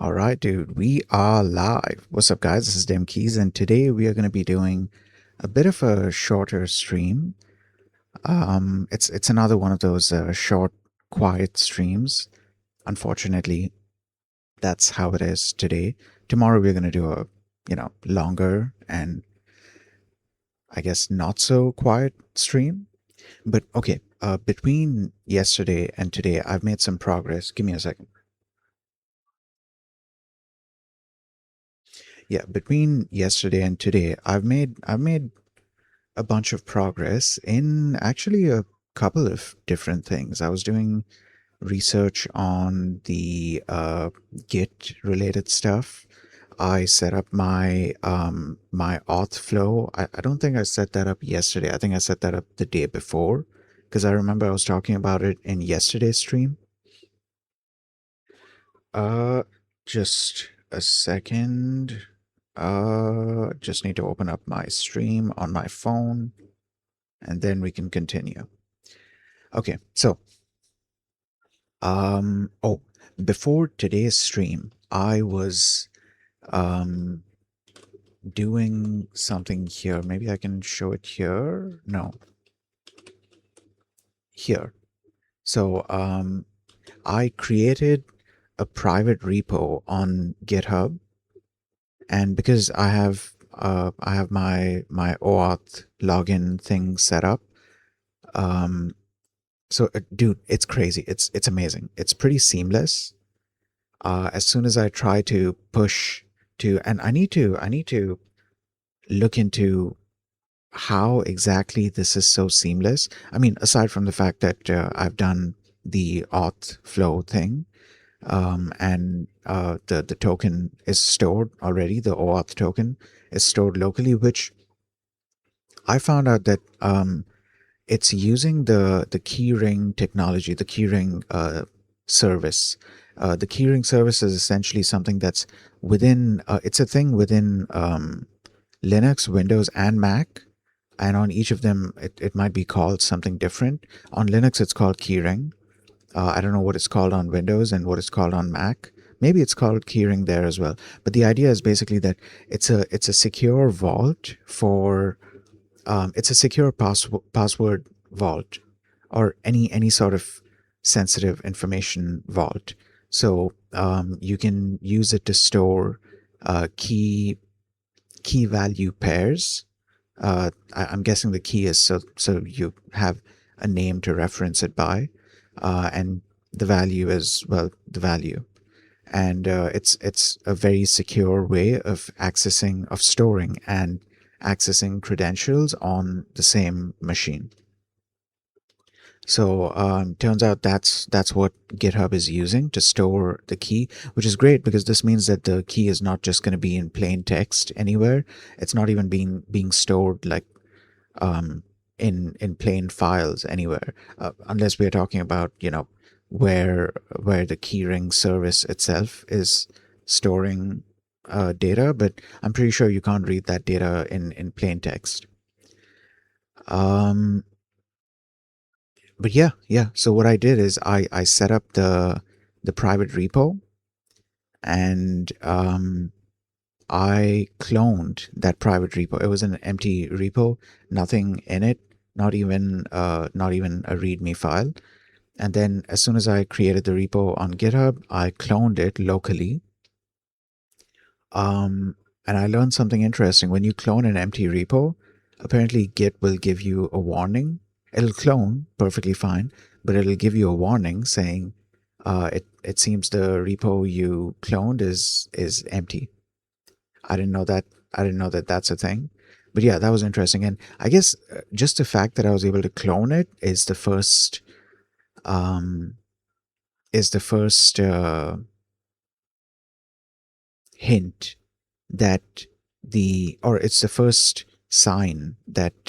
All right, dude, we are live. What's up, guys? This is Dem Keys, and today we are going to be doing a bit of a shorter stream. It's another one of those short, quiet streams. Unfortunately, that's how it is today. Tomorrow we're going to do a, longer and I guess not so quiet stream. But okay, between yesterday and today, I've made some progress. Give me a second. Yeah, between yesterday and today, I've made a bunch of progress in actually a couple of different things. I was doing research on the Git related stuff. I set up my auth flow. I don't think I set that up yesterday. I think I set that up the day before because I remember I was talking about it in yesterday's stream. Uh, just a second. Just need to open up my stream on my phone and then we can continue. Okay, so oh, before today's stream, I was um doing something here. Maybe I can show it here. No, here. So I created a private repo on GitHub, and because I have my OAuth login thing set up. Um, so dude, it's crazy. It's amazing. It's pretty seamless. As soon as I try to push to, and I need to look into how exactly this is so seamless. I mean, aside from the fact that I've done the auth flow thing, and the token is stored already. The OAuth token is stored locally, which I found out that it's using the keyring technology, the keyring service. The keyring service is essentially something that's within. It's a thing within Linux, Windows, and Mac, and on each of them, it might be called something different. On Linux, it's called keyring. I don't know what it's called on Windows and what it's called on Mac. Maybe it's called keyring there as well. But the idea is basically that it's a secure vault for it's a secure password vault or any sort of sensitive information vault. So you can use it to store key value pairs. I'm guessing the key is so you have a name to reference it by, and the value is, well, the value. And it's a very secure way of storing and accessing credentials on the same machine. So turns out that's what GitHub is using to store the key, which is great because this means that the key is not just going to be in plain text anywhere. It's not even being stored like in plain files anywhere, unless we are talking about where the keyring service itself is storing data. But I'm pretty sure you can't read that data in plain text. Um, but yeah. So what I did is I set up the private repo, and I cloned that private repo. It was an empty repo, nothing in it, not even a README file. And then as soon as I created the repo on GitHub, I cloned it locally. And I learned something interesting. When you clone an empty repo, apparently Git will give you a warning. It'll clone perfectly fine, but it'll give you a warning saying, it seems the repo you cloned is empty. I didn't know that. I didn't know that that's a thing. But yeah, that was interesting. And I guess just the fact that I was able to clone it um, is the first hint that it's the first sign that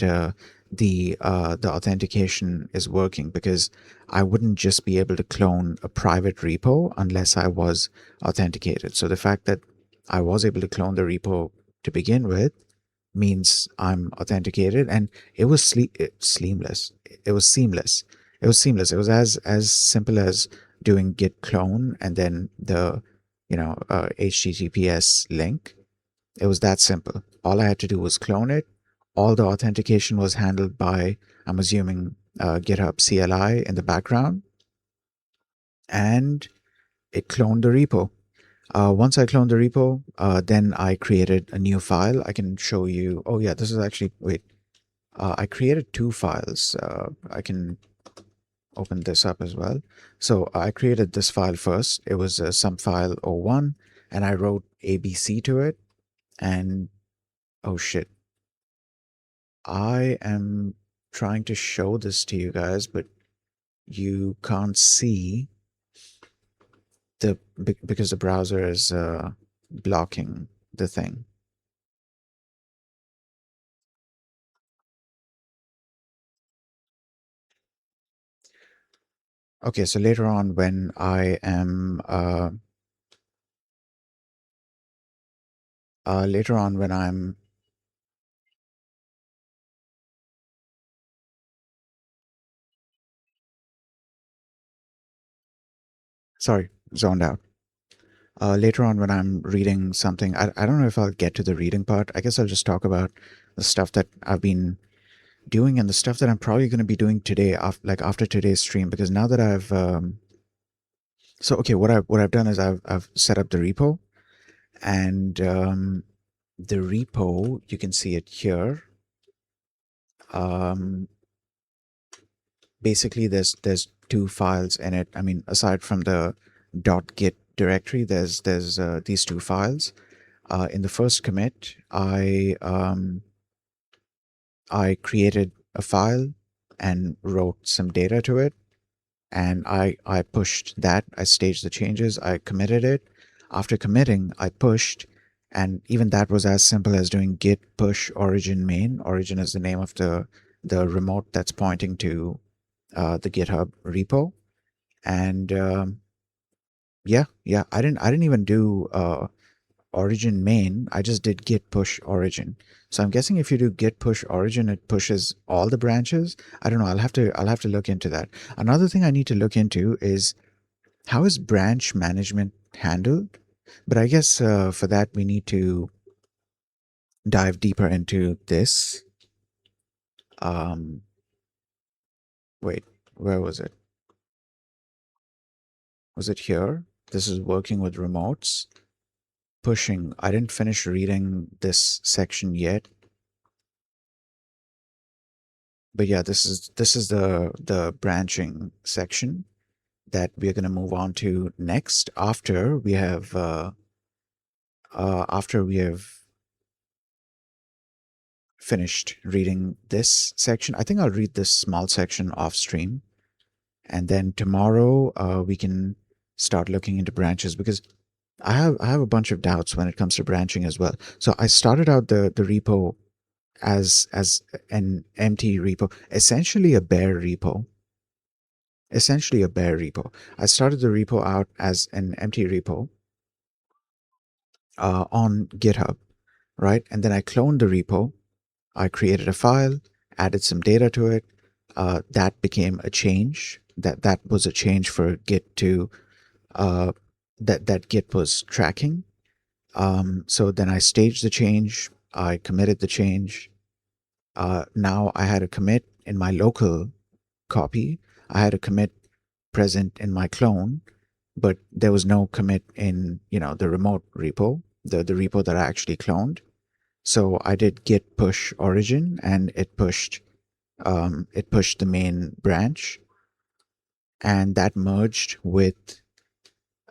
the authentication is working, because I wouldn't just be able to clone a private repo unless I was authenticated. So the fact that I was able to clone the repo to begin with means I'm authenticated, and it was seamless. It was seamless. It was seamless. It was as simple as doing git clone and then the HTTPS link. It was that simple. All I had to do was clone it. All the authentication was handled by, I'm assuming, GitHub CLI in the background, and it cloned the repo. Once I cloned the repo, then I created a new file. I can show you. Oh yeah, this is actually, wait. I created two files. I can open this up as well. So I created this file first. It was some file O1, and I wrote ABC to it. And oh shit, I am trying to show this to you guys, but you can't see because the browser is blocking the thing. Okay, so later on when I am later on when I'm sorry, zoned out. Later on when I'm reading something, I don't know if I'll get to the reading part. I guess I'll just talk about the stuff that I've been doing and the stuff that I'm probably going to be doing today, like after today's stream, because now that I've so okay, what I've done is I've set up the repo, and the repo, you can see it here. Um, Basically, there's two files in it. I mean, aside from the .git directory, there's these two files. In the first commit, I created a file and wrote some data to it, and I pushed that. I staged the changes. I committed it. After committing, I pushed, and even that was as simple as doing git push origin main. Origin is the name of the remote that's pointing to the GitHub repo, and yeah, I didn't even do origin main. I just did git push origin. So I'm guessing if you do git push origin, it pushes all the branches. I don't know. I'll have to look into that. Another thing I need to look into is how is branch management handled. But I guess for that we need to dive deeper into this. Um, Wait, where was it? Was it here? This is working with remotes. Pushing. I didn't finish reading this section yet. But yeah, this is the branching section that we're going to move on to next after we have finished reading this section. I think I'll read this small section off stream, and then tomorrow we can start looking into branches, because I have a bunch of doubts when it comes to branching as well. So I started out the repo as an empty repo, essentially a bare repo. Essentially a bare repo. I started the repo out as an empty repo on GitHub, right? And then I cloned the repo. I created a file, added some data to it. That became a change. That was a change for Git to uh, that Git was tracking. So then I staged the change. I committed the change. Now I had a commit in my local copy. I had a commit present in my clone, but there was no commit in, the remote repo, the repo that I actually cloned. So I did git push origin, and it pushed the main branch, and that merged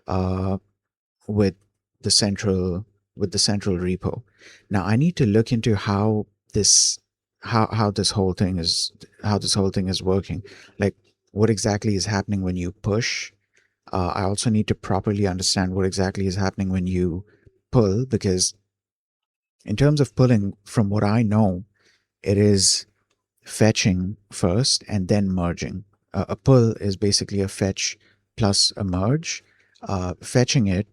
uh, with the central with the central repo. Now I need to look into this how this whole thing is working. Like, what exactly is happening when you push. I also need to properly understand what exactly is happening when you pull, because in terms of pulling, from what I know, it is fetching first and then merging. A pull is basically a fetch plus a merge. Fetching it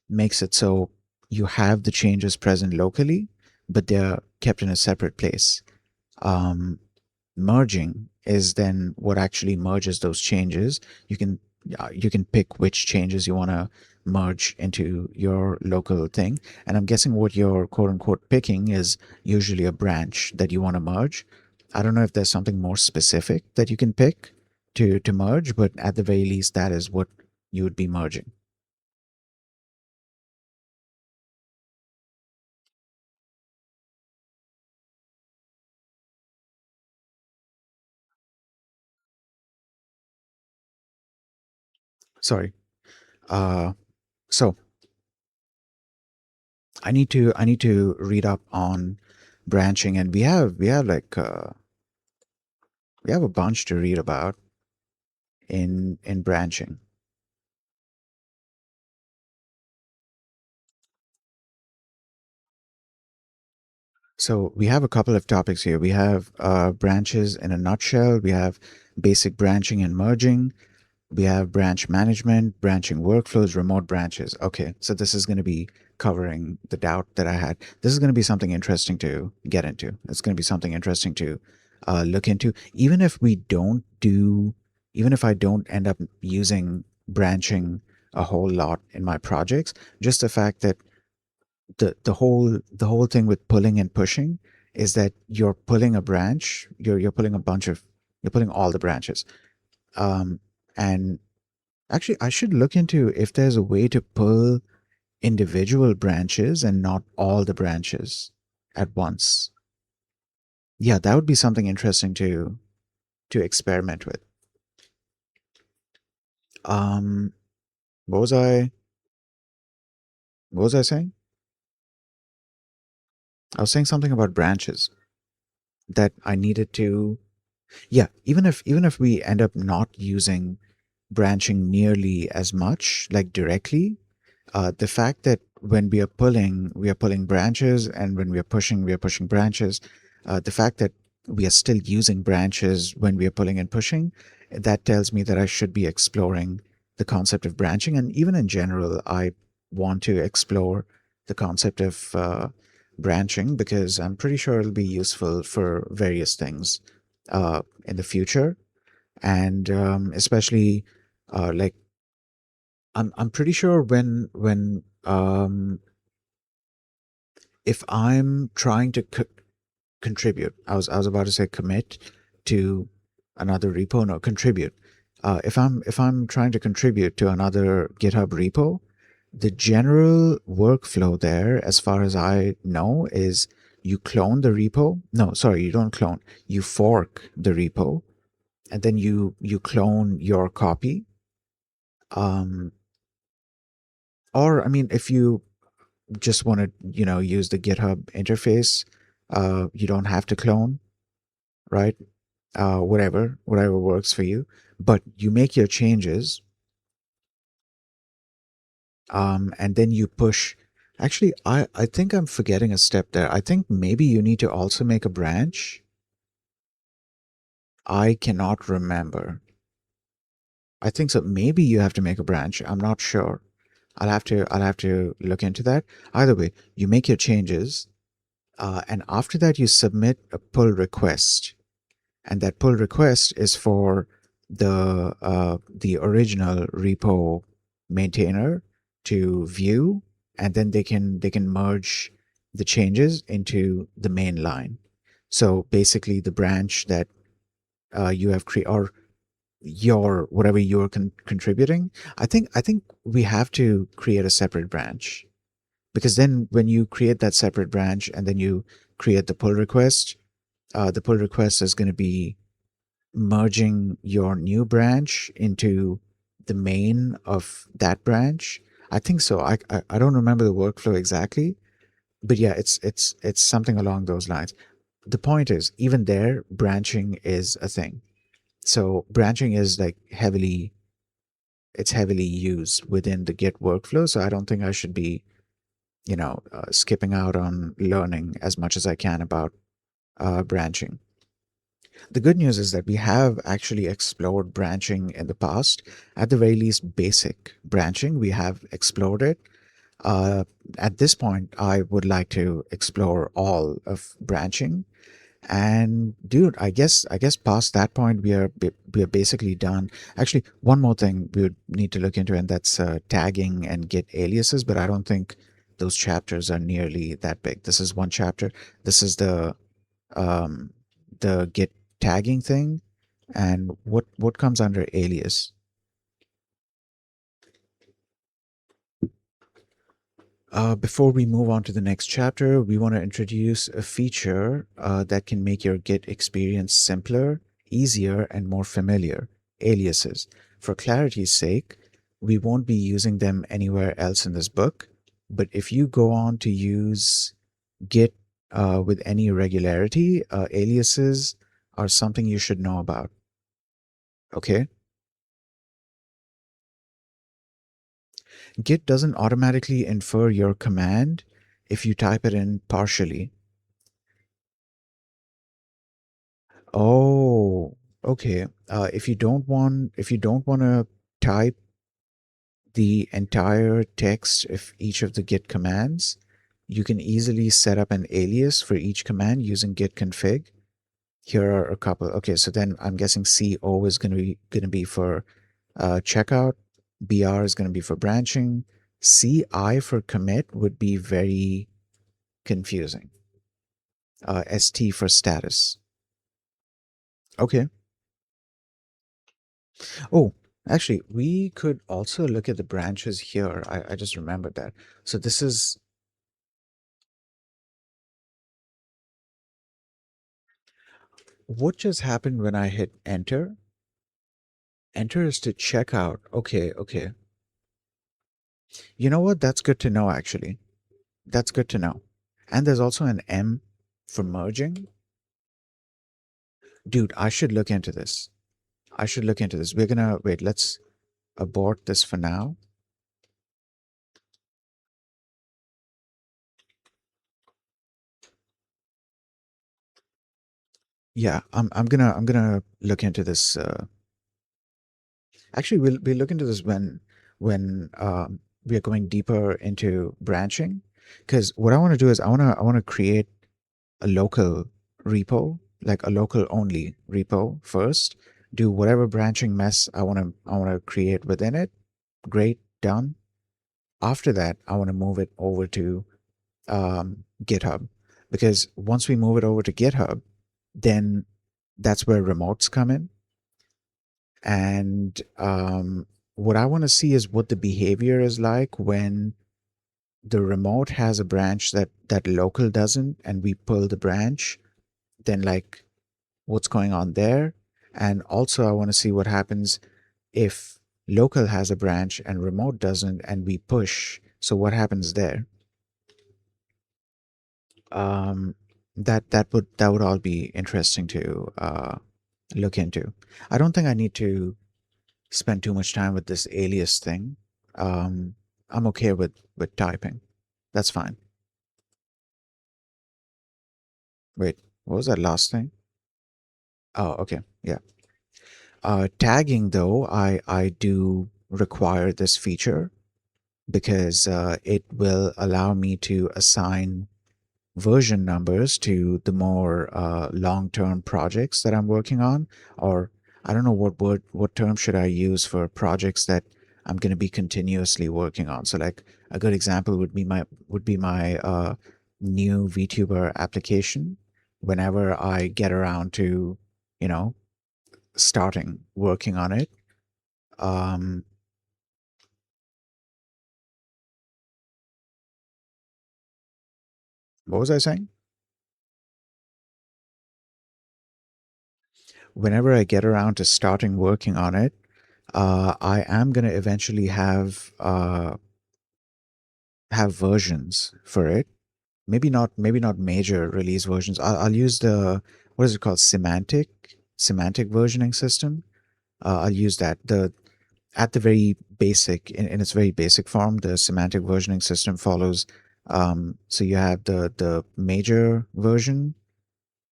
makes it so you have the changes present locally, but they're kept in a separate place. Merging is then what actually merges those changes. You can pick which changes you want to merge into your local thing. And I'm guessing what you're quote unquote picking is usually a branch that you want to merge. I don't know if there's something more specific that you can pick to merge, but at the very least, that is what you would be merging. Sorry. Uh, so I need to read up on branching, and we have a bunch to read about in branching. So we have a couple of topics here. We have branches in a nutshell. We have basic branching and merging. We have branch management, branching workflows, remote branches. Okay, so this is going to be covering the doubt that I had. This is going to be something interesting to get into. It's going to be something interesting to look into. Even if I don't end up using branching a whole lot in my projects, just the fact that the whole thing with pulling and pushing is that you're pulling a branch, you're pulling a bunch of you're pulling all the branches. Um, and actually, I should look into if there's a way to pull individual branches and not all the branches at once. Yeah, that would be something interesting to experiment with. Um, what was I what was I saying? I was saying something about branches that I needed to. Yeah, even if we end up not using branching nearly as much, like directly, the fact that when we are pulling branches, and when we are pushing branches. The fact that we are still using branches when we are pulling and pushing, that tells me that I should be exploring the concept of branching. And even in general, I want to explore the concept of branching, because I'm pretty sure it'll be useful for various things in the future. And especially like I'm pretty sure when if I'm trying to contribute, I was about to say commit to another repo. No, contribute. If I'm trying to contribute to another GitHub repo, the general workflow there, as far as I know, is you clone the repo. No, sorry, you don't clone. You fork the repo, and then you clone your copy. Um, or I mean, if you just want to, use the GitHub interface, you don't have to clone, right? Whatever works for you. But you make your changes, and then you push. Actually, I think I'm forgetting a step there. I think maybe you need to also make a branch. I cannot remember. I think so. Maybe you have to make a branch. I'm not sure. I'll have to look into that. Either way, you make your changes, and after that you submit a pull request, and that pull request is for the original repo maintainer to view, and then they can merge the changes into the main line. So basically, the branch that you have created, or your whatever you're contributing, I think we have to create a separate branch, because then when you create that separate branch and then you create the pull request is going to be merging your new branch into the main of that branch. I think so. I don't remember the workflow exactly, but yeah, it's something along those lines. The point is, even there, branching is a thing. So branching is like heavily used within the Git workflow. So I don't think I should be, skipping out on learning as much as I can about branching. The good news is that we have actually explored branching in the past. At the very least, basic branching, we have explored it. Uh, at this point, I would like to explore all of branching. And dude, I guess past that point we are basically done. Actually, one more thing we would need to look into, and that's tagging and Git aliases. But I don't think those chapters are nearly that big. This is one chapter. This is um, the Git tagging thing, and what comes under alias. Before we move on to the next chapter, we want to introduce a feature that can make your Git experience simpler, easier, and more familiar: aliases. For clarity's sake, we won't be using them anywhere else in this book, but if you go on to use Git with any regularity, aliases are something you should know about. Okay? Git doesn't automatically infer your command if you type it in partially. Oh, okay. If you don't want to type the entire text of each of the Git commands, you can easily set up an alias for each command using git config. Here are a couple. Okay, so then I'm guessing CO is going to be for checkout. BR is going to be for branching. CI for commit would be very confusing. ST for status. Okay. Oh, actually, we could also look at the branches here. I just remembered that. So this is what just happened when I hit enter. Enter is to check out. Okay, okay. You know what? That's good to know, actually. That's good to know. And there's also an M for merging. Dude, I should look into this. I should look into this. We're gonna wait, let's abort this for now. Yeah, I'm gonna look into this. Actually, we'll look into this when we are going deeper into branching. Because what I want to do is I want to create a local repo, like a local only repo first. Do whatever branching mess I want to create within it. Great, done. After that, I want to move it over to GitHub, because once we move it over to GitHub, then that's where remotes come in. And what I want to see is what the behavior is like when the remote has a branch that local doesn't, and we pull the branch. Then, like, what's going on there? And also, I want to see what happens if local has a branch and remote doesn't, and we push. So what happens there? Um, that would all be interesting to look into. I don't think I need to spend too much time with this alias thing. Um, I'm okay with typing. That's fine. Wait, what was that last thing? Oh, okay. Yeah. Tagging though, I do require this feature because it will allow me to assign version numbers to the more long-term projects that I'm working on. Or I don't know what term should I use for projects that I'm going to be continuously working on. So like a good example would be my new VTuber application. Whenever I get around to, you know, starting working on it, um, what was I saying? Whenever I get around to starting working on it, I am going to eventually have versions for it. Maybe not major release versions. I'll use the, what is it called, semantic versioning system. I'll use that. The At the very basic, in its very basic form, the semantic versioning system follows. So you have the major version,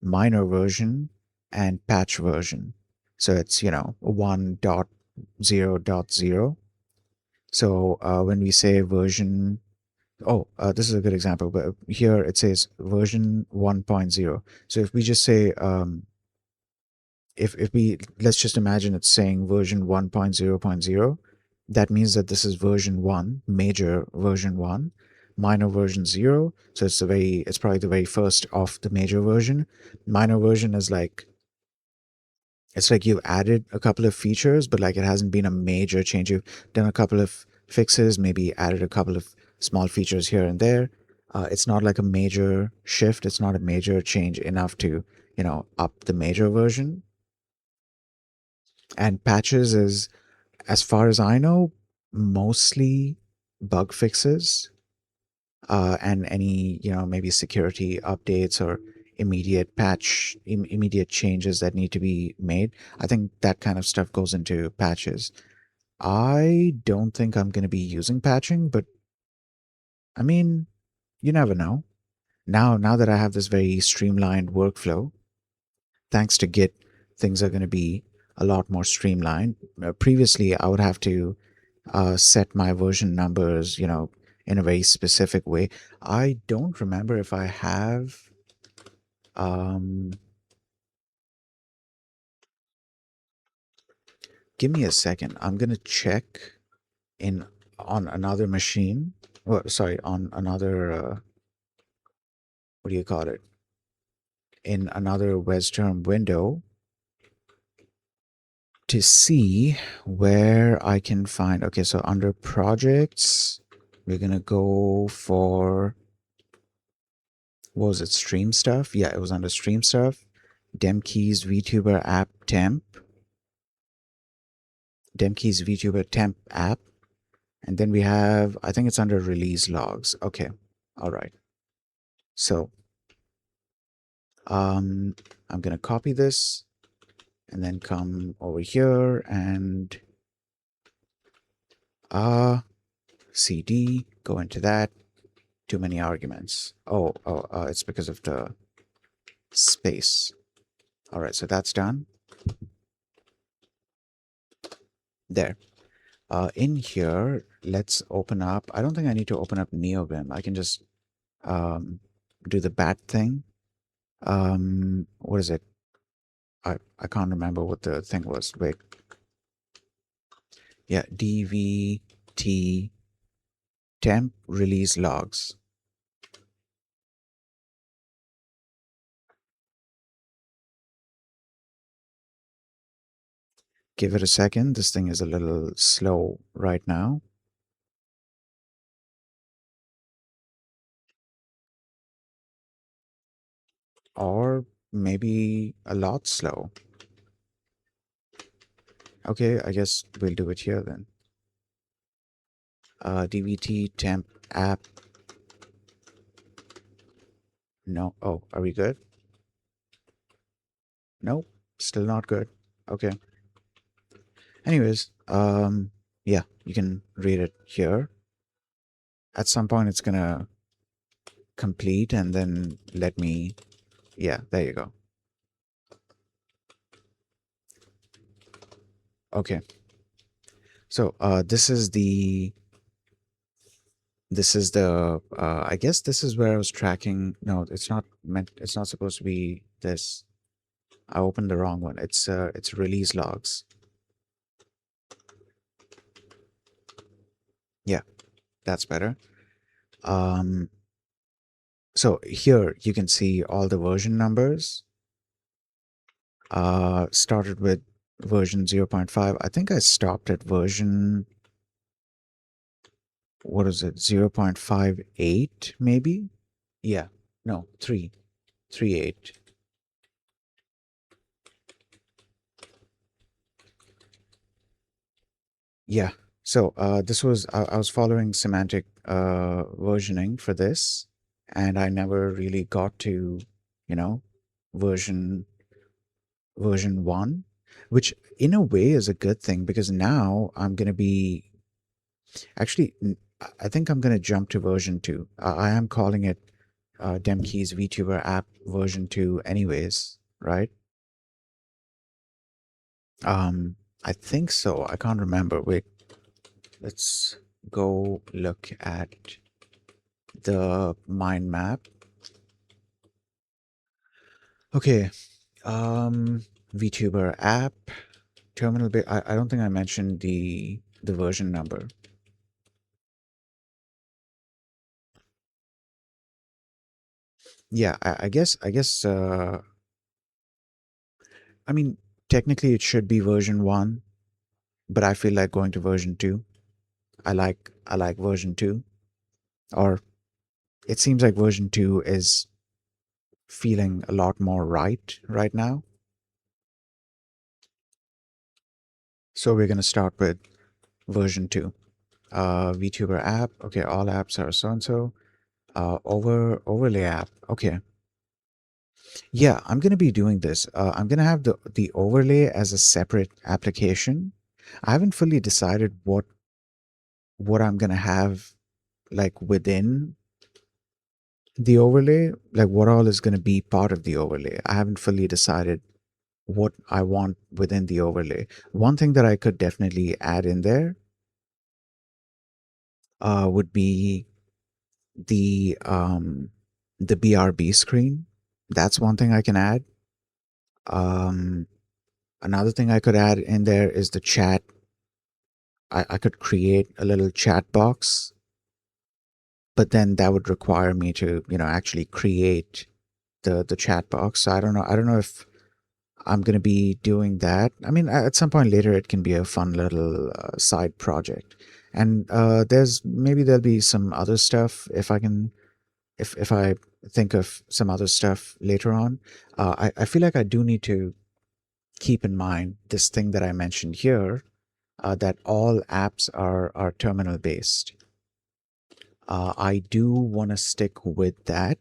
minor version, and patch version. So it's 1.0.0. So when we say version Oh, this is a good example, but here it says version 1.0. So if we just say, if we, let's just imagine it's saying version 1.0.0, that means that this is version 1, major version 1, minor version 0. So it's probably the very first of the major version. Minor version is like, it's like you've added a couple of features, but like it hasn't been a major change. You've done a couple of fixes, maybe added a couple of small features here and there. It's not like a major shift. It's not a major change enough to, up the major version. And patches is, as far as I know, mostly bug fixes, and any, maybe security updates or immediate changes that need to be made. I think that kind of stuff goes into patches. I don't think I'm going to be using patching, but I mean, you never know. Now that I have this very streamlined workflow, thanks to Git, things are going to be a lot more streamlined. Previously, I would have to set my version numbers, in a very specific way. I don't remember if I have. Um, Give me a second. I'm gonna check in on another machine. Oh, sorry, on another. What do you call it? In another Western window to see where I can find. Okay, so under projects, we're gonna go for, what was it? Stream stuff. Yeah, it was under stream stuff. Demkeys VTuber app temp. Demkeys VTuber temp app. And then we have, I think it's under release logs. Okay. All right. So I'm going to copy this and then come over here and cd, go into that. Too many arguments. It's because of the space. All right, so that's done. There. In here, let's open up. I don't think I need to open up NeoVim. I can just do the bat thing. What is it? I can't remember what the thing was. Wait. Yeah, dvt temp release logs. Give it a second. This thing is a little slow right now. Or maybe a lot slow. Okay, I guess we'll do it here then. dvt temp app. No. Oh, are we good? Nope. Still not good. Okay. Anyways, yeah, you can read it here. At some point, it's gonna complete and then let me, yeah, there you go. Okay. So I guess this is where I was tracking. No, it's not supposed to be this. I opened the wrong one. It's release logs. Yeah, that's better. So here you can see all the version numbers. Started with version 0.5. I think I stopped at version, what is it, 0.58 maybe? Yeah, no, 3.8. Yeah. So this was, I was following semantic versioning for this, and I never really got to, you know, version version 1, which in a way is a good thing because now I'm going to be, actually, I think I'm going to jump to version 2. I am calling it Demkeys VTuber app version 2 anyways, right? I think so. I can't remember. Wait, let's go look at the mind map. Okay. Um, VTuber app, terminal bit. I don't think I mentioned the version number. Yeah, I guess I mean technically it should be version 1, but I feel like going to version 2. I like version 2, or it seems like version 2 is feeling a lot more right now. So we're going to start with version 2. VTuber app. Okay, all apps are so and so. Overlay app. Okay. Yeah, I'm going to be doing this. I'm going to have the overlay as a separate application. I haven't fully decided what I'm going to have like within the overlay, like what all is going to be part of the overlay. I haven't fully decided what I want within the overlay. One thing that I could definitely add in there would be the BRB screen. That's one thing I can add. Um, Another thing I could add in there is the chat. I could create a little chat box, but then that would require me to, actually create the chat box. So I don't know. I don't know if I'm going to be doing that. I mean, at some point later, it can be a fun little side project. And there'll be some other stuff if I can, if I think of some other stuff later on. I feel like I do need to keep in mind this thing that I mentioned here, that all apps are terminal based. I do want to stick with that.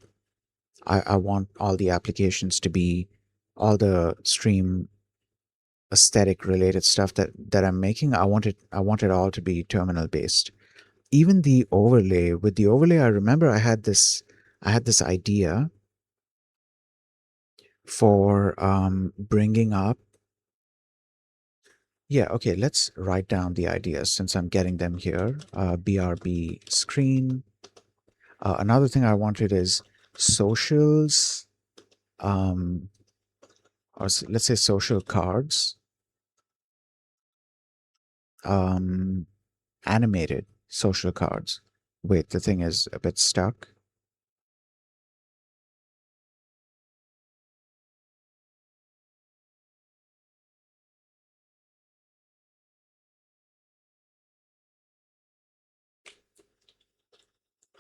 I want all the applications to be all the stream aesthetic related stuff that I'm making. I want it all to be terminal based. Even the overlay, with the overlay, I remember I had this idea for bringing up. Yeah, okay, let's write down the ideas since I'm getting them here. BRB screen. Another thing I wanted is socials, um, let's say social cards, um, animated social cards. Wait, the thing is a bit stuck.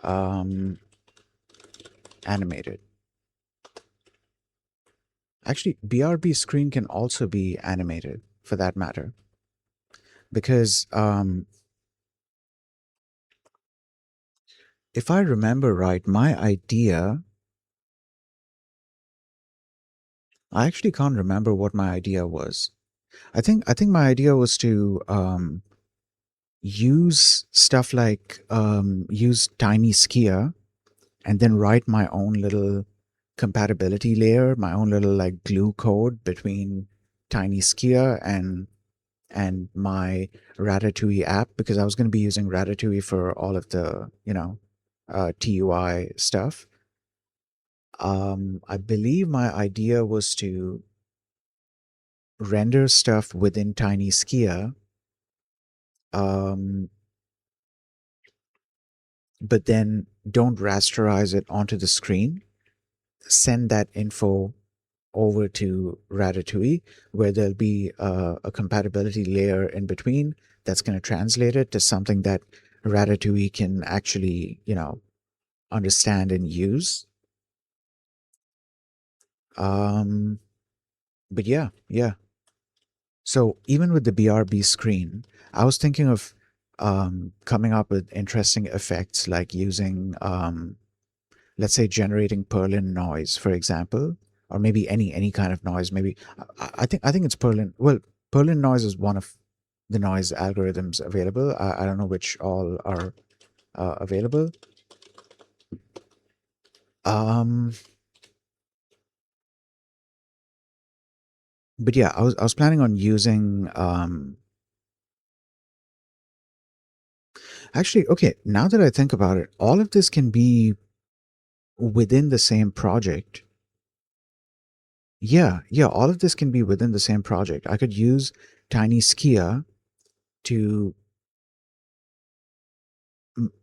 Um, Animated. Actually, BRB screen can also be animated for that matter, because if I remember right, my idea, I actually can't remember what my idea was. I think my idea was to use stuff like use tiny skier and then write my own little compatibility layer, my own little like glue code between tiny skier and my Ratatouille app, because I was going to be using Ratatouille for all of the TUI stuff. I believe my idea was to render stuff within tiny skier, um, but then don't rasterize it onto the screen. Send that info over to Ratatouille, where there'll be a compatibility layer in between that's going to translate it to something that Ratatouille can actually, understand and use. Um, but yeah, yeah. So even with the BRB screen, I was thinking of coming up with interesting effects like using let's say generating Perlin noise, for example, or maybe any kind of noise. Maybe I think it's Perlin. Well, Perlin noise is one of the noise algorithms available. I don't know which all are available. Um, but yeah, I was planning on using. Actually, okay, now that I think about it, all of this can be within the same project. Yeah, yeah, all of this can be within the same project. I could use Tiny Skia to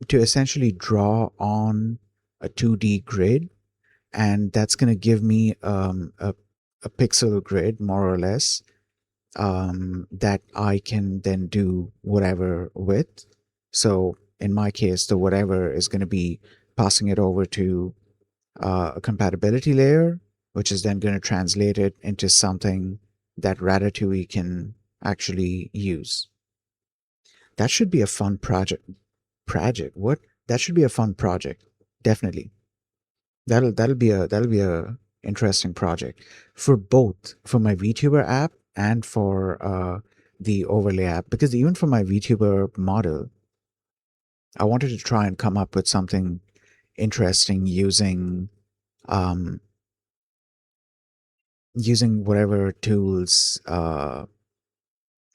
to essentially draw on a 2D grid, and that's going to give me a pixel grid, more or less, that I can then do whatever with. So in my case, the whatever is going to be passing it over to a compatibility layer, which is then going to translate it into something that Ratatouille can actually use. That should be a fun project. Project? What? That should be a fun project. Definitely. That'll be a interesting project for both, for my VTuber app and for the overlay app, because even for my VTuber model, I wanted to try and come up with something interesting um, using whatever tools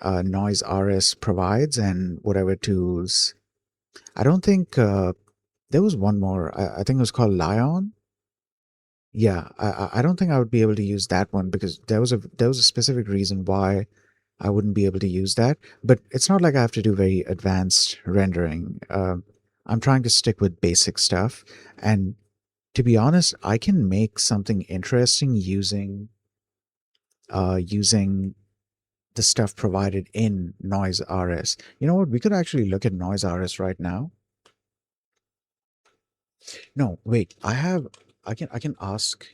Noise RS provides and whatever tools. I don't think there was one more. I think it was called Lion. Yeah, I don't think I would be able to use that one because there was a specific reason why I wouldn't be able to use that. But it's not like I have to do very advanced rendering. I'm trying to stick with basic stuff, and to be honest, I can make something interesting using the stuff provided in Noise RS. You know what? We could actually look at Noise RS right now. No, wait. I can ask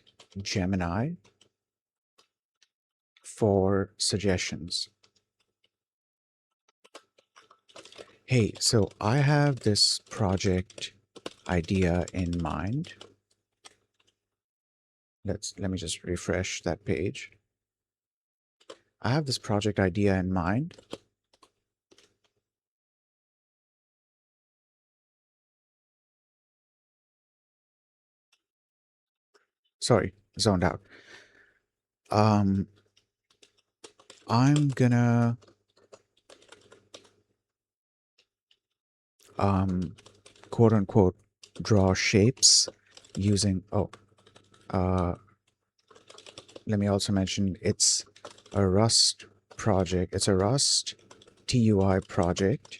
Gemini for suggestions. Hey, so I have this project idea in mind. Let me just refresh that page. I have this project idea in mind. Sorry, zoned out. Um, I'm gonna um, quote unquote draw shapes using. Oh, uh, let me also mention it's a Rust project. It's a Rust TUI project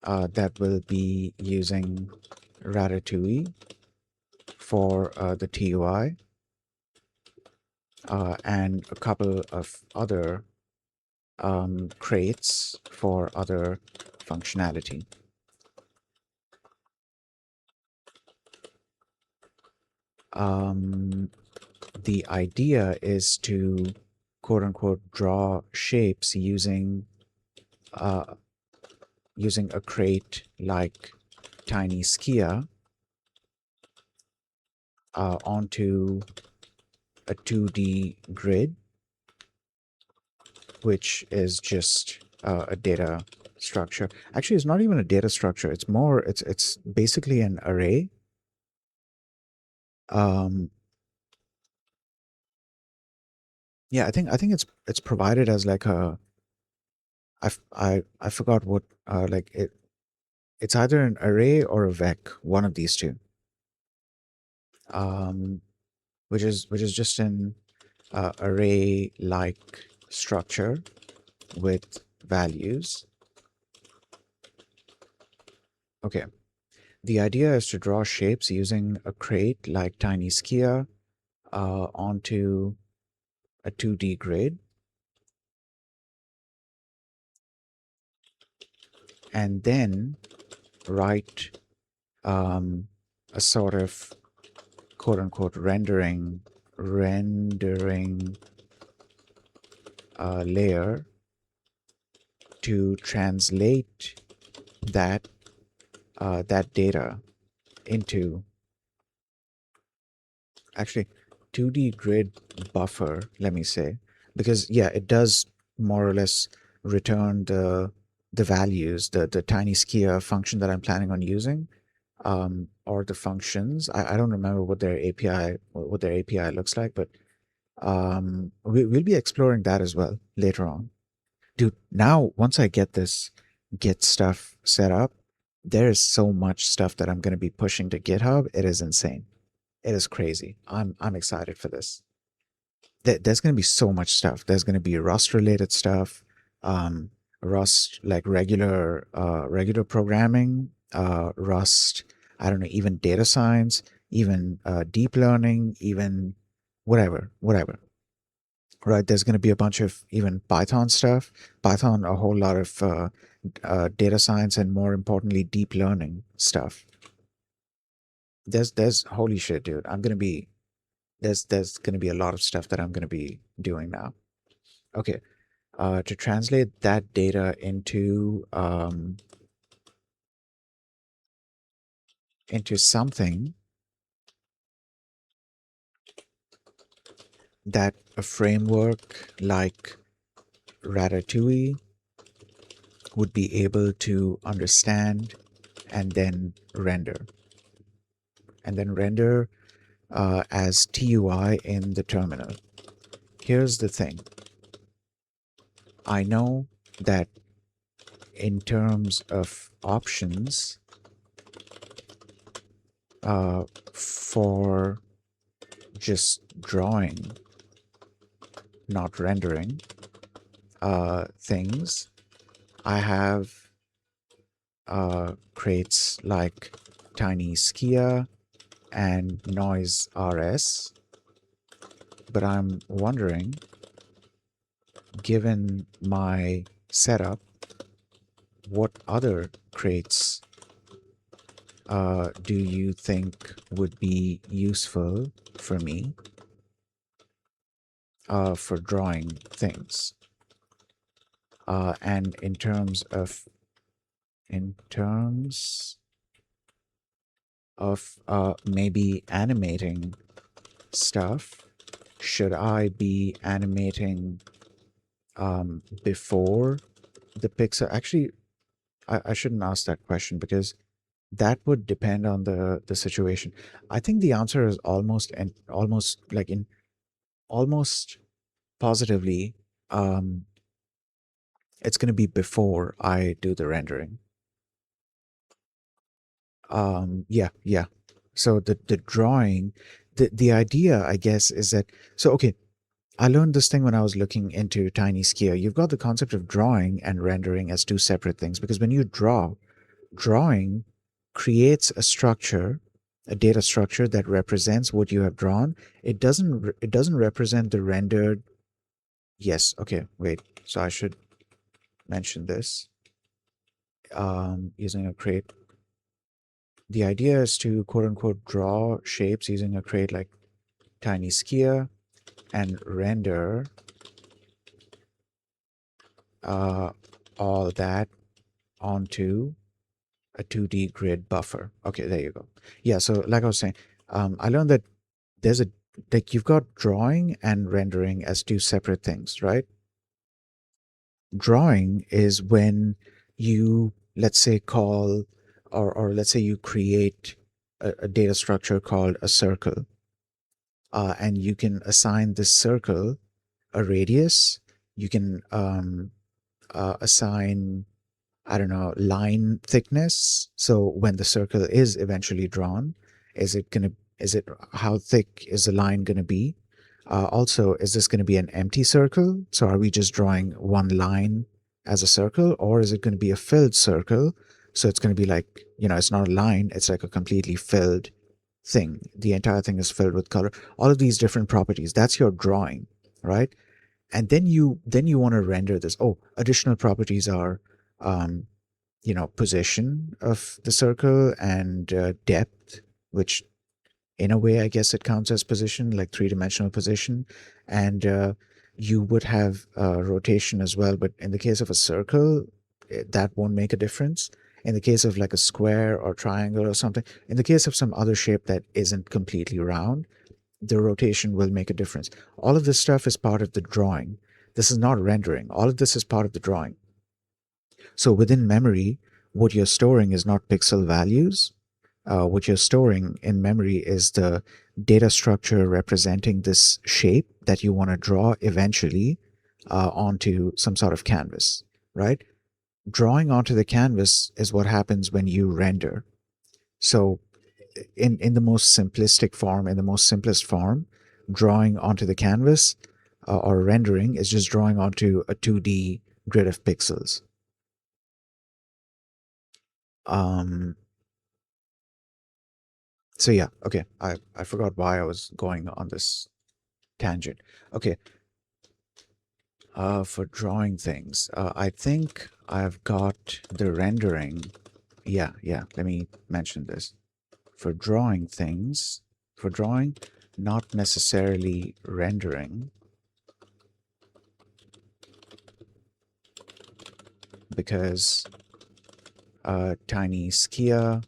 that will be using Ratatouille for the TUI and a couple of other crates for other functionality. Um, the idea is to quote unquote draw shapes uh, using a crate like Tiny Skia onto a 2D grid, which is just a data structure. Actually, it's not even a data structure. It's basically an array. Um, yeah, I think it's provided as like a I forgot what like it's either an array or a vec, one of these two. Um, which is just an array like structure with values. Okay. The idea is to draw shapes using a crate like Tiny Skia onto a 2D grid, and then write um, a sort of quote unquote rendering layer to translate that data into actually 2D grid buffer, let me say, because yeah, it does more or less return the values, the tiny skia function that I'm planning on using, or the functions. I don't remember what their API looks like, but we'll be exploring that as well later on. Dude, now once I get this Git stuff set up, There is so much stuff that I'm going to be pushing to GitHub. It is insane. It is crazy. I'm excited for this. There's going to be so much stuff. There's going to be Rust related stuff, um, Rust like regular programming, Rust. I don't know, even data science, even deep learning, even whatever. Right? There's going to be a bunch of even Python stuff. Python, a whole lot of data science, and more importantly, deep learning stuff. There's holy shit, dude. There's gonna be a lot of stuff that I'm gonna be doing now. Okay, to translate that data into something that a framework like Ratatouille would be able to understand and then render as TUI in the terminal. Here's the thing. I know that in terms of options, for just drawing, not rendering things, I have crates like Tiny Skia and Noise RS, but I'm wondering, given my setup, what other crates do you think would be useful for me for drawing things? And in terms of maybe animating stuff, should I be animating before the pixel? Actually, I shouldn't ask that question because that would depend on the situation. I think the answer is almost positively, um, it's going to be before I do the rendering. Yeah. So the drawing, the idea, I guess, is that, so okay, I learned this thing when I was looking into Tiny Skier. You've got the concept of drawing and rendering as two separate things, because when you drawing creates a structure, a data structure that represents what you have drawn. It doesn't represent the rendered. Yes, okay, wait. So I should mention this. Using a crate. The idea is to quote unquote draw shapes using a crate like Tiny Skier and render all that onto a 2D grid buffer. Okay, there you go. Yeah, so like I was saying, I learned that there's a like you've got drawing and rendering as two separate things, right? Drawing is when you, let's say, call, or let's say you create a data structure called a circle, and you can assign this circle a radius. You can assign, I don't know, line thickness. So when the circle is eventually drawn, is it, how thick is the line gonna be? Also, is this going to be an empty circle? So are we just drawing one line as a circle, or is it going to be a filled circle? So it's going to be like, it's not a line, it's like a completely filled thing. The entire thing is filled with color. All of these different properties, that's your drawing, right? And then you want to render this. Oh, additional properties are, um, position of the circle and depth, which in a way, I guess it counts as position, like three-dimensional position. And you would have rotation as well. But in the case of a circle, that won't make a difference. In the case of like a square or triangle or something, in the case of some other shape that isn't completely round, the rotation will make a difference. All of this stuff is part of the drawing. This is not rendering. All of this is part of the drawing. So within memory, what you're storing is not pixel values. What you're storing in memory is the data structure representing this shape that you want to draw eventually onto some sort of canvas, right? drawing onto the canvas is what happens when you render. So in the most simplistic form, in the most simplest form, drawing onto the canvas or rendering is just drawing onto a 2D grid of pixels. Um, so yeah, okay. I forgot why I was going on this tangent. Okay, for drawing things, I think I've got the rendering. Yeah, yeah. Let me mention this. For drawing things, for drawing, not necessarily rendering, because Tiny Skia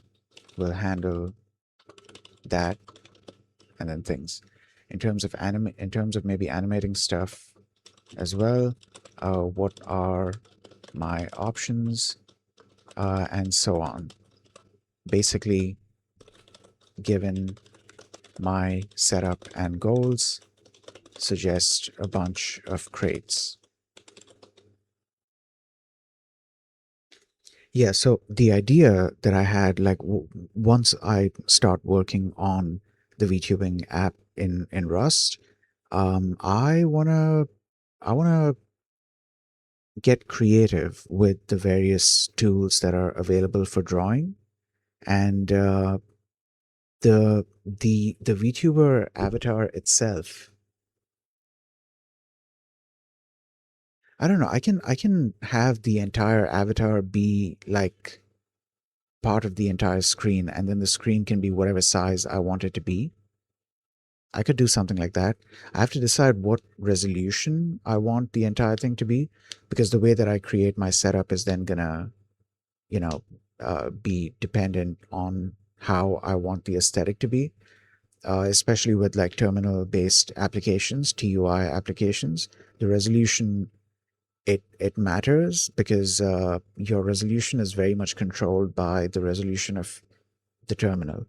will handle that and then things. In terms of maybe animating stuff as well, what are my options, and so on. Basically, given my setup and goals, suggest a bunch of crates. Yeah, so the idea that I had, like, once I start working on the VTubing app in Rust, I wanna get creative with the various tools that are available for drawing, and the VTuber avatar itself. I don't know. I can have the entire avatar be like part of the entire screen, and then the screen can be whatever size I want it to be. I could do something like that. I have to decide what resolution I want the entire thing to be, because the way that I create my setup is then gonna, you know, be dependent on how I want the aesthetic to be. Especially with like terminal-based applications, TUI applications, the resolution, it matters, because your resolution is very much controlled by the resolution of the terminal,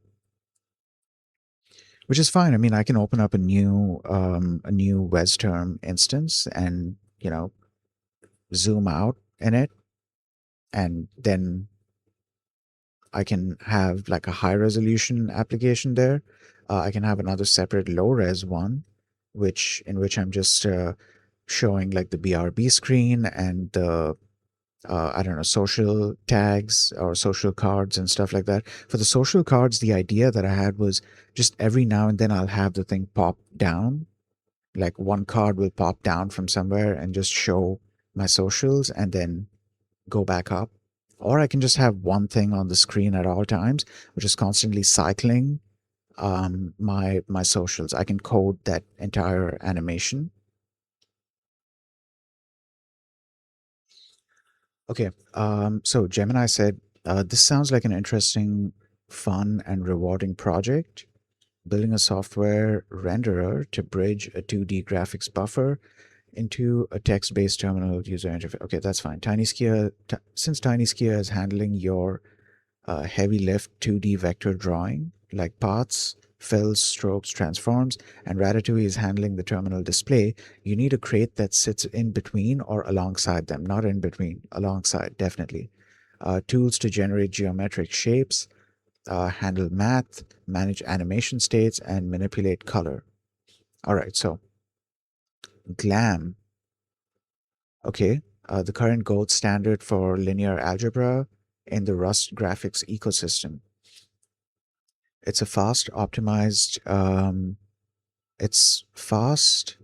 which is fine. I mean, I can open up a new WesTerm instance and, zoom out in it, and then I can have like a high resolution application there. I can have another separate low res one, which I'm just showing like the BRB screen and the I don't know, social tags or social cards and stuff like that. For the social cards, the idea that I had was just every now and then I'll have the thing pop down. Like one card will pop down from somewhere and just show my socials and then go back up. Or I can just have one thing on the screen at all times, which is constantly cycling my socials. I can code that entire animation. Okay, so Gemini said, this sounds like an interesting, fun, and rewarding project. Building a software renderer to bridge a 2D graphics buffer into a text-based terminal user interface. Okay, that's fine. Since TinySkia is handling your heavy lift 2D vector drawing, like paths, fills, strokes, transforms, and Ratatouille is handling the terminal display, you need a crate that sits in between or alongside them. Not in between, alongside, definitely. Tools to generate geometric shapes, handle math, manage animation states, and manipulate color. All right, so GLAM. Okay, the current gold standard for linear algebra in the Rust graphics ecosystem. It's a fast optimized, it's fast,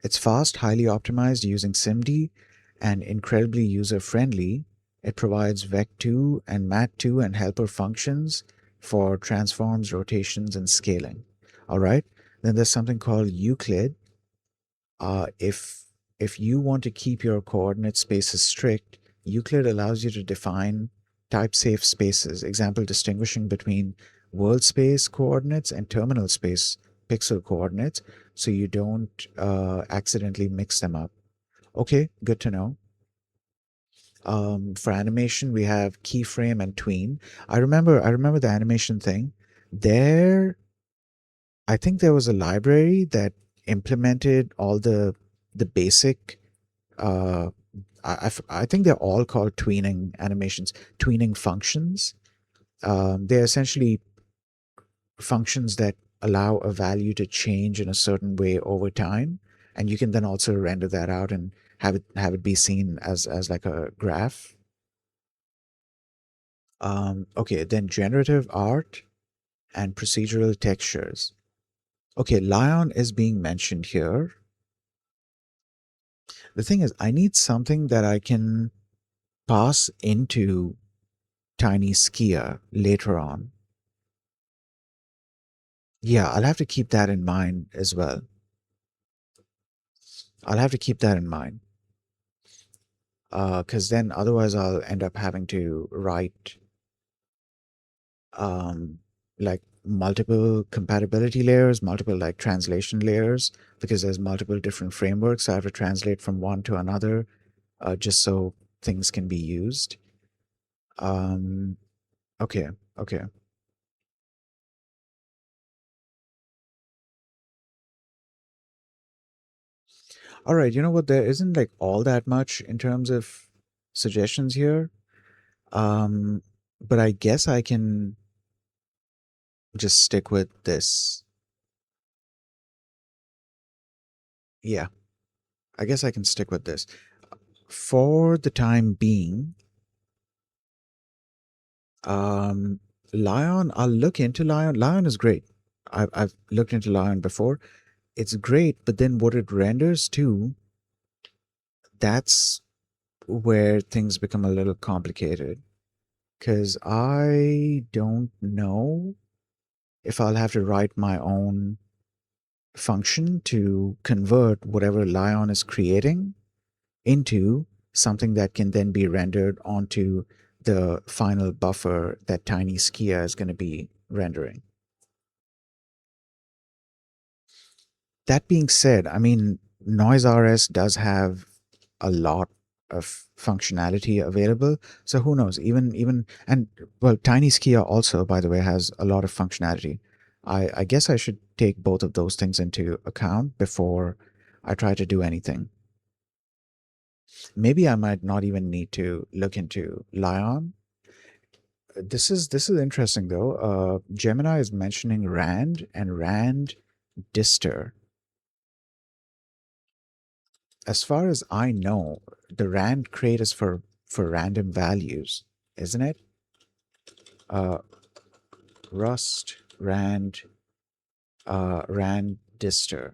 it's fast, highly optimized using SIMD, and incredibly user-friendly. It provides Vec2 and Mat2 and helper functions for transforms, rotations, and scaling. All right. Then there's something called Euclid. If you want to keep your coordinate spaces strict, Euclid allows you to define type-safe spaces. Example, distinguishing between world space coordinates and terminal space pixel coordinates, so you don't accidentally mix them up. Okay, good to know. For animation, we have keyframe and tween. I remember the animation thing. There, I think there was a library that implemented all the basic I think they're all called tweening animations, tweening functions. They're essentially functions that allow a value to change in a certain way over time, and you can then also render that out and have it be seen as like a graph. Okay, then generative art and procedural textures. Okay, Lion is being mentioned here. The thing is, I need something that I can pass into Tiny Skia later on. Yeah, I'll have to keep that in mind as well. I'll have to keep that in mind. Because then otherwise I'll end up having to write um, like multiple compatibility layers, multiple like translation layers, because there's multiple different frameworks. So I have to translate from one to another just so things can be used. Um, okay, okay. All right, you know what? There isn't like all that much in terms of suggestions here. Um, but I guess I can just stick with this. Yeah, I guess I can stick with this. For the time being, um, Lion, I'll look into Lion. Lion is great. I've looked into Lion before. It's great, but then what it renders to, that's where things become a little complicated. Because I don't know if I'll have to write my own function to convert whatever Lion is creating into something that can then be rendered onto the final buffer that Tiny Skia is going to be rendering. That being said, I mean, NoiseRS does have a lot of functionality available. So who knows? Even and well, Tiny Skia also, by the way, has a lot of functionality. I guess I should take both of those things into account before I try to do anything. Maybe I might not even need to look into Lion. This is interesting though. Gemini is mentioning Rand and Rand Dister. As far as I know, the Rand crate is for random values, isn't it? Uh, Rust Rand Rand Dister.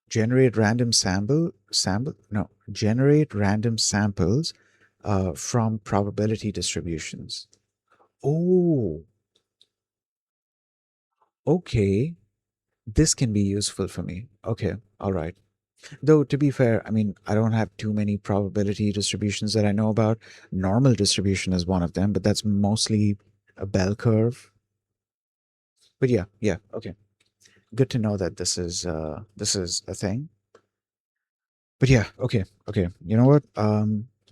Generate random sample no generate random samples from probability distributions. Oh, okay. This can be useful for me. Okay, all right. Though, to be fair, I mean, I don't have too many probability distributions that I know about. Normal distribution is one of them, but that's mostly a bell curve. But yeah, yeah, okay. Good to know that this is a thing. But yeah, okay, okay. You know what?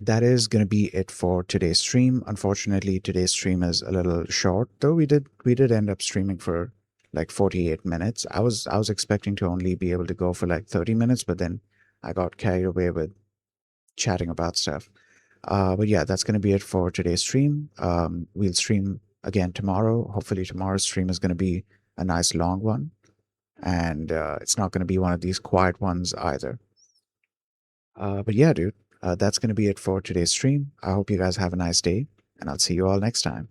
That is gonna be it for today's stream. Unfortunately, today's stream is a little short, though we did end up streaming for like 48 minutes. I was expecting to only be able to go for like 30 minutes, but then I got carried away with chatting about stuff. But yeah, that's gonna be it for today's stream. We'll stream again tomorrow. Hopefully tomorrow's stream is gonna be a nice long one, and it's not gonna be one of these quiet ones either. But yeah, dude, that's going to be it for today's stream. I hope you guys have a nice day, and I'll see you all next time.